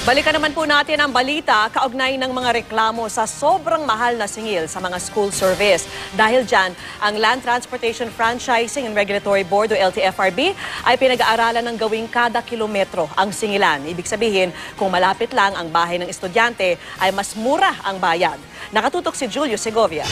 Balikan naman po natin ang balita kaugnay ng mga reklamo sa sobrang mahal na singil sa mga school service. Dahil dyan, ang Land Transportation Franchising and Regulatory Board o LTFRB ay pinag-aaralan ng gawing kada kilometro ang singilan. Ibig sabihin, kung malapit lang ang bahay ng estudyante, ay mas mura ang bayad. Nakatutok si Julio Segovia.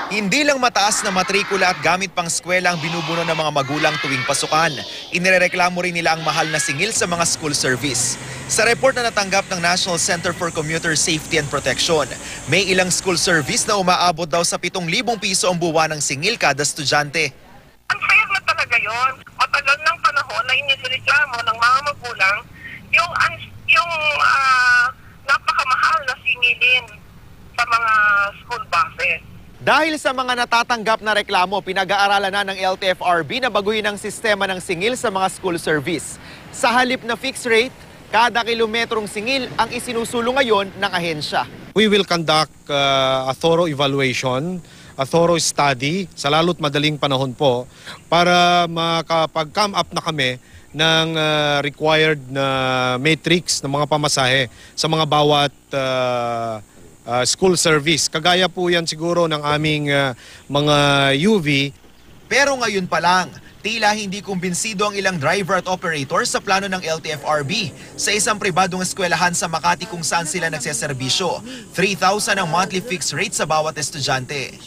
Hindi lang mataas na matrikula at gamit pang eskwela ang binubuno ng mga magulang tuwing pasukan. Inireklamo rin nila ang mahal na singil sa mga school service. Sa report na natanggap ng National Center for Commuter Safety and Protection, may ilang school service na umaabot daw sa 7,000 piso ang buwan ng singil kada estudyante. Unfair na talaga yon. Matagal ng panahon na inireklamo ng mga magulang yung napakamahal na singilin sa mga school buses. Dahil sa mga natatanggap na reklamo, pinag-aaralan na ng LTFRB na baguhin ang sistema ng singil sa mga school service. Sa halip na fixed rate, kada kilometrong singil ang isinusulong ngayon ng ahensya. We will conduct a thorough evaluation, a thorough study sa lalo't madaling panahon po para makapag-come up na kami ng required na matrix ng mga pamasahe sa mga bawat school service. Kagaya po yan siguro ng aming mga UV. Pero ngayon pa lang, tila hindi kumbinsido ang ilang driver at operator sa plano ng LTFRB sa isang pribadong eskwelahan sa Makati kung saan sila nagseserbisyo. 3,000 ang monthly fixed rate sa bawat estudyante.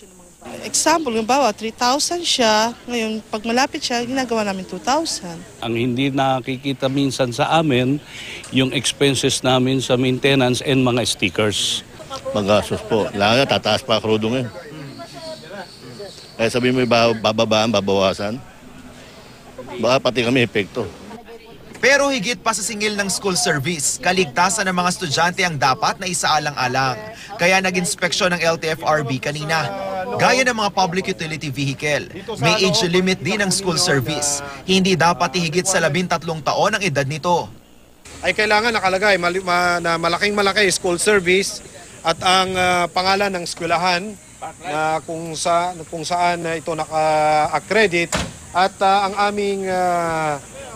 Example, yung bawa, 3,000 siya. Ngayon, pag malapit siya, ginagawa namin 2,000. Ang hindi nakikita minsan sa amin, yung expenses namin sa maintenance and mga stickers. Magastos po. Lalo tataas pa krudo ngayon. Kaya sabihin mo bababaan, babawasan. Baka pati kami epekto. Pero higit pa sa singil ng school service, kaligtasan ng mga estudyante ang dapat na isaalang-alang. Kaya nag-inspeksyon ng LTFRB kanina. Gaya ng mga public utility vehicle, may age limit din ng school service. Hindi dapat higit sa 13 taon ang edad nito. Ay kailangan nakalagay na malaking-malaki school service at ang pangalan ng eskwelahan na kung saan ito naka-accredit at ang aming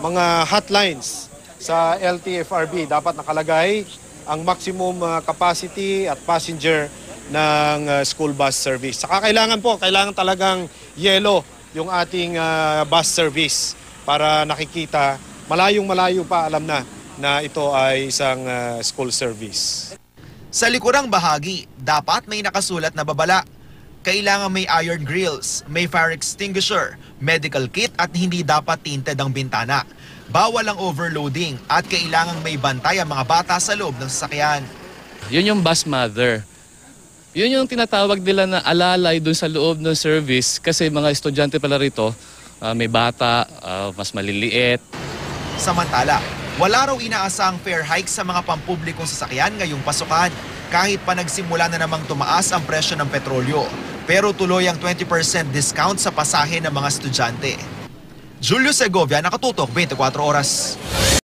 mga hotlines sa LTFRB dapat nakalagay ang maximum capacity at passenger ng school bus service. Saka kailangan talagang yellow yung ating bus service para nakikita malayong-malayo pa alam na ito ay isang school service. Sa likurang bahagi, dapat may nakasulat na babala. Kailangan may iron grills, may fire extinguisher, medical kit at hindi dapat tinted ang bintana. Bawal ang overloading at kailangang may bantay ang mga bata sa loob ng sasakyan. Yun yung bus mother. Yun yung tinatawag nila na alalay doon sa loob ng service kasi mga estudyante pala rito, may bata, mas maliliit. Samantala, wala raw inaasang fare hike sa mga pampublikong sasakyan ngayong pasukan kahit pa nagsimula na namang tumaas ang presyo ng petrolyo. Pero tuloy ang 20% discount sa pasahe ng mga estudyante. Julio Segovia, Nakatutok, 24 Oras.